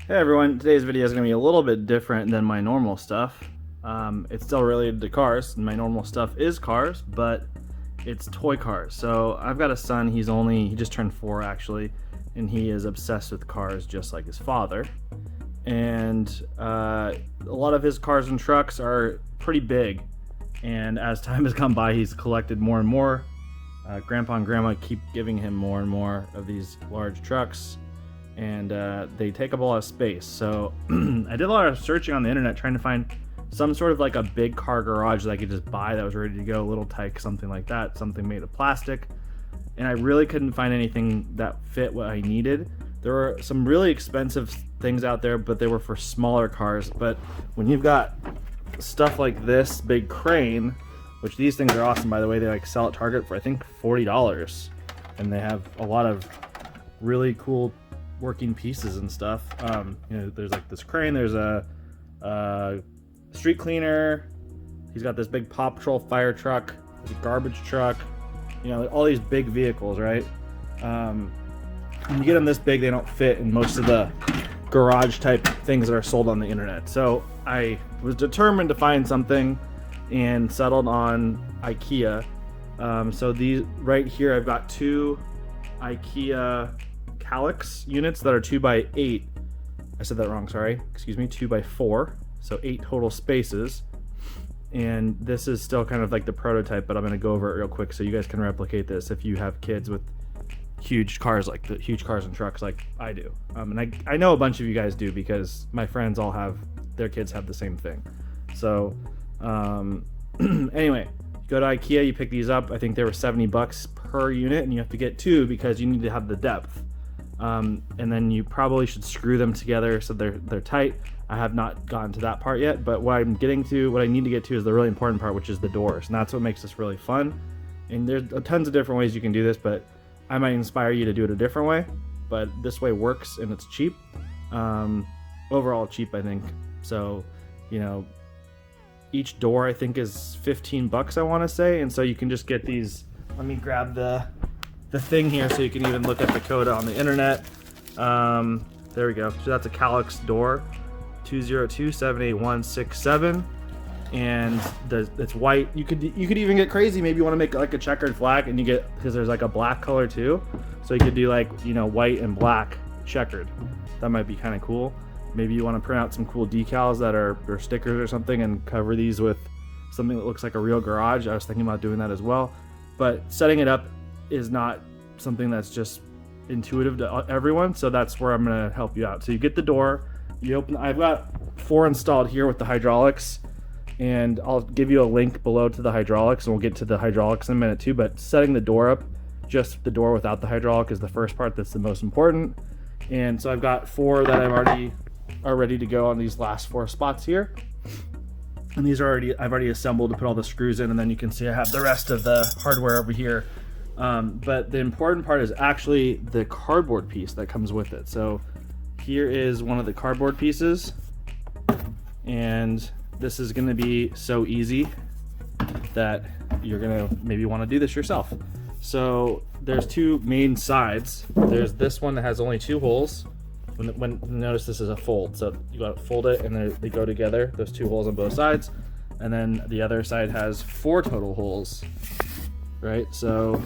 Hey everyone, today's video is going to be a little bit different than my normal stuff. It's still related to cars. My normal stuff is cars, but it's toy cars. So I've got a son, he just turned 4 actually, and he is obsessed with cars just like his father. And a lot of his cars and trucks are pretty big, and as time has gone by, he's collected more and more. Grandpa and Grandma keep giving him more and more of these large trucks, and they take up a lot of space. So I did a lot of searching on the internet trying to find some sort of like a big car garage that I could just buy that was ready to go, a little tyke, something like that, something made of plastic. And I really couldn't find anything that fit what I needed. There were some really expensive things out there, but they were for smaller cars. But when you've got stuff like this big crane, which these things are awesome, by the way, they like sell at Target for I think $40, and they have a lot of really cool working pieces and stuff. There's like this crane, there's a street cleaner, he's got this big Paw Patrol fire truck, there's a garbage truck, all these big vehicles, right? When you get them this big, they don't fit in most of the garage type things that are sold on the internet. So I was determined to find something and settled on Ikea. So these right here, I've got 2 Ikea Kallax units that are 2x8. I said that wrong, sorry. Excuse me, 2x4. So 8 total spaces. And this is still kind of like the prototype, but I'm going to go over it real quick so you guys can replicate this if you have kids with huge cars and trucks like I do. And I know a bunch of you guys do because my friends all have their kids have the same thing. So anyway, go to Ikea, you pick these up. I think they were $70 per unit, and you have to get 2 because you need to have the depth. And then you probably should screw them together so they're tight. I have not gotten to that part yet, but what I need to get to is the really important part, which is the doors, and that's what makes this really fun. And there's tons of different ways you can do this, but I might inspire you to do it a different way. But this way works, and it's cheap. Overall cheap, I think. So, each door I think is $15, I want to say, and so you can just get these. Let me grab the thing here so you can even look at the code on the internet. There we go. So that's a Kallax door, 202-78167, and it's white. You could even get crazy. Maybe you want to make like a checkered flag, and because there's like a black color too, so you could do like white and black checkered. That might be kind of cool. Maybe you want to print out some cool decals or stickers or something and cover these with something that looks like a real garage. I was thinking about doing that as well, but setting it up is not something that's just intuitive to everyone, so that's where I'm going to help you out. So you get the door, you open. I've got 4 installed here with the hydraulics, and I'll give you a link below to the hydraulics, and we'll get to the hydraulics in a minute too. But setting the door up, just the door without the hydraulic, is the first part that's the most important. And so I've got 4 that are ready to go on these last 4 spots here, and these are I've already assembled to put all the screws in, and then you can see I have the rest of the hardware over here. But the important part is actually the cardboard piece that comes with it. So here is one of the cardboard pieces, and this is going to be so easy that you're going to maybe want to do this yourself. So there's 2 main sides. There's this one that has only 2 holes. When notice this is a fold, so you got to fold it and they go together. There's 2 holes on both sides, and then the other side has 4 total holes, right? So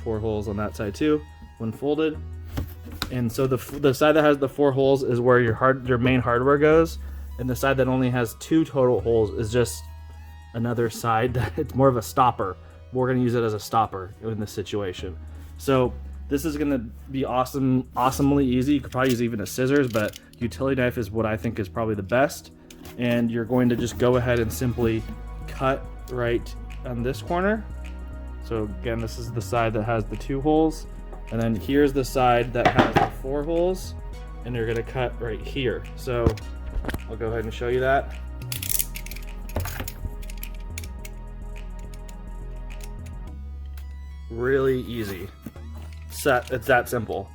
4 holes on that side too when folded. And so the side that has the 4 holes is where your main hardware goes, and the side that only has 2 total holes is just another side that it's more of a stopper. We're going to use it as a stopper in this situation. So this is going to be awesomely easy. You could probably use even a scissors, but utility knife is what I think is probably the best. And you're going to just go ahead and simply cut right on this corner. So again, this is the side that has the 2 holes, and then here's the side that has the 4 holes, and you're going to cut right here. So I'll go ahead and show you that. Really easy. It's that simple.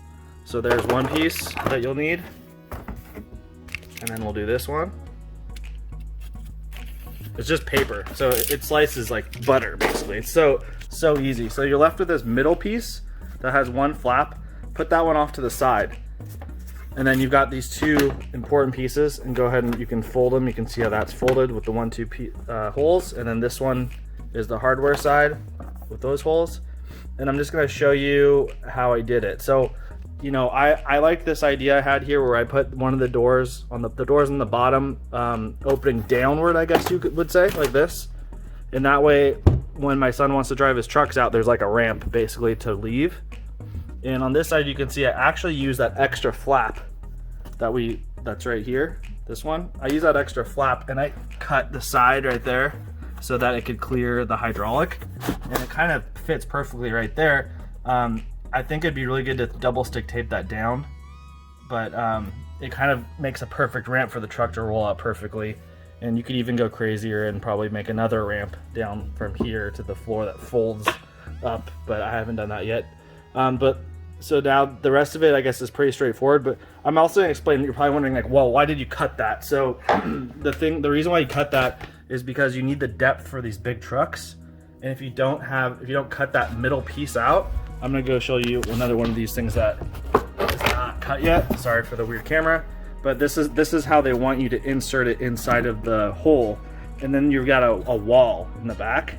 So there's one piece that you'll need, and then we'll do this one. It's just paper, so it slices like butter basically. It's so easy. So you're left with this middle piece that has one flap. Put that one off to the side. And then you've got these two important pieces, and go ahead and you can fold them. You can see how that's folded with the 1-2 holes. And then this one is the hardware side with those holes. And I'm just gonna show you how I did it. So, you know, I like this idea I had here where I put one of the doors on the doors on the bottom, opening downward, I guess you would say, like this. And that way, when my son wants to drive his trucks out, there's like a ramp basically to leave. And on this side, you can see I actually use that extra flap that's right here, this one. I use that extra flap and I cut the side right there so that it could clear the hydraulic. And it kind of fits perfectly right there. I think it'd be really good to double stick tape that down, but it kind of makes a perfect ramp for the truck to roll out perfectly. And you could even go crazier and probably make another ramp down from here to the floor that folds up, but I haven't done that yet. So now the rest of it, I guess, is pretty straightforward, but I'm also gonna explain, you're probably wondering like, well, why did you cut that? So the reason why you cut that is because you need the depth for these big trucks. And if you don't cut that middle piece out, I'm gonna go show you another one of these things that is not cut yet. Sorry for the weird camera, but this is how they want you to insert it inside of the hole. And then you've got a wall in the back,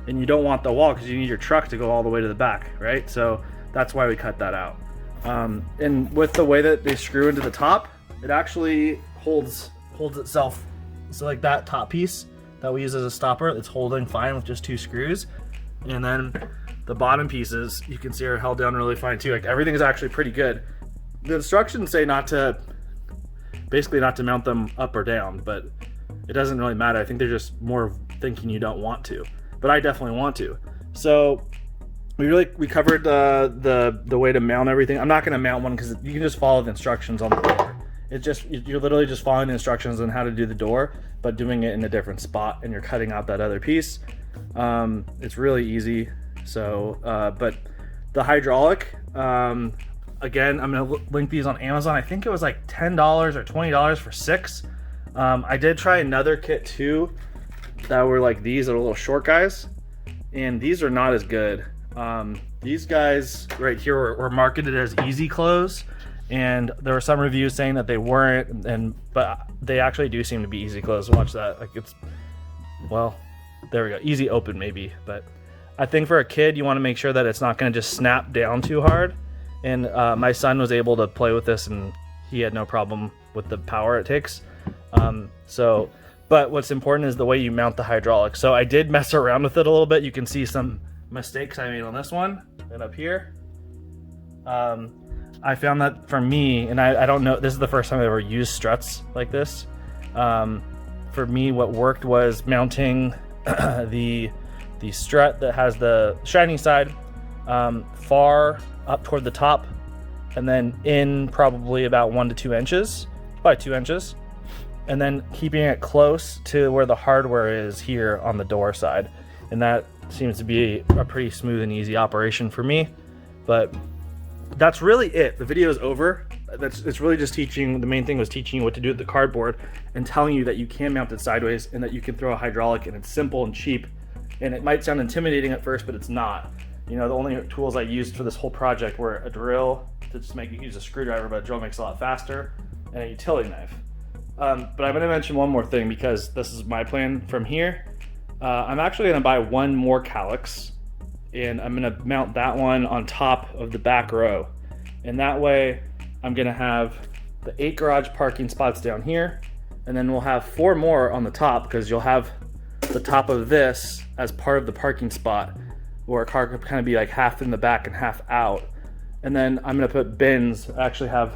and you don't want the wall because you need your truck to go all the way to the back, right? So that's why we cut that out. And with the way that they screw into the top, it actually holds itself. So like that top piece that we use as a stopper, it's holding fine with just 2 screws. And then the bottom pieces, you can see, are held down really fine too. Like everything is actually pretty good. The instructions say basically not to mount them up or down, but it doesn't really matter. I think they're just more thinking you don't want to, but I definitely want to. So we covered the way to mount everything. I'm not going to mount one because you can just follow the instructions on the door. You're literally just following the instructions on how to do the door, but doing it in a different spot, and you're cutting out that other piece. It's really easy. So, but the hydraulic, again, I'm going to link these on Amazon. I think it was like $10 or $20 for 6. I did try another kit too that were like these are little short guys, and these are not as good. These guys right here were marketed as easy close, and there were some reviews saying that they weren't, but they actually do seem to be easy close. Watch that. Like well, there we go. Easy open maybe, but I think for a kid, you want to make sure that it's not going to just snap down too hard. And my son was able to play with this, and he had no problem with the power it takes. But what's important is the way you mount the hydraulic. So I did mess around with it a little bit. You can see some mistakes I made on this one and up here. I found that for me, and I don't know, this is the first time I've ever used struts like this. For me, what worked was mounting the strut that has the shining side far up toward the top, and then in probably about 1 to 2 inches, probably 2 inches, and then keeping it close to where the hardware is here on the door side. And that seems to be a pretty smooth and easy operation for me. But that's really it. The video is over. It's really just teaching, the main thing was teaching you what to do with the cardboard and telling you that you can mount it sideways and that you can throw a hydraulic, and it's simple and cheap. And it might sound intimidating at first, but it's not. You know, the only tools I used for this whole project were a drill to just make you use a screwdriver, but a drill makes a lot faster, and a utility knife. But I'm going to mention one more thing because this is my plan from here. I'm actually going to buy one more Kallax, and I'm going to mount that one on top of the back row. And that way I'm going to have the 8 garage parking spots down here, and then we'll have 4 more on the top, because you'll have the top of this as part of the parking spot, where a car could kind of be like half in the back and half out. And then I'm going to put bins. I actually have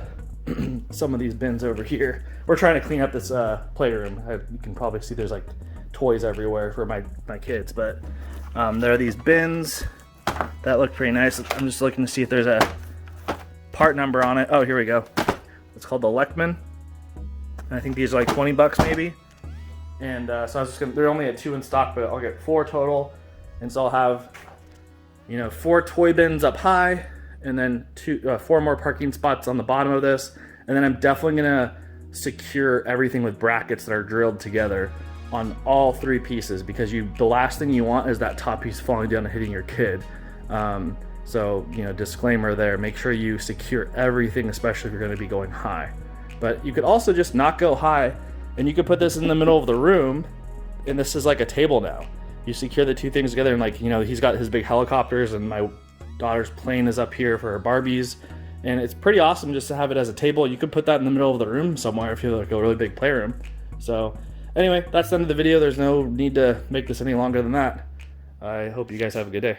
some of these bins over here. We're trying to clean up this playroom. You can probably see there's like toys everywhere for my kids, but there are these bins that look pretty nice. I'm just looking to see if there's a part number on it. Oh, here we go. It's called the Leckman, and I think these are like 20 bucks maybe. And so I was just gonna, they're only at 2 in stock, but I'll get 4 total. And so I'll have, you know, 4 toy bins up high, and then 4 more parking spots on the bottom of this. And then I'm definitely gonna secure everything with brackets that are drilled together on all 3 pieces, because the last thing you want is that top piece falling down and hitting your kid. So, you know, disclaimer there, make sure you secure everything, especially if you're going to be going high. But you could also just not go high, and you could put this in the middle of the room, and this is like a table now. You secure the two things together, and like, you know, he's got his big helicopters, and my daughter's plane is up here for her Barbies, and it's pretty awesome just to have it as a table. You could put that in the middle of the room somewhere if you have like a really big playroom. So anyway, that's the end of the video. There's no need to make this any longer than that. I hope you guys have a good day.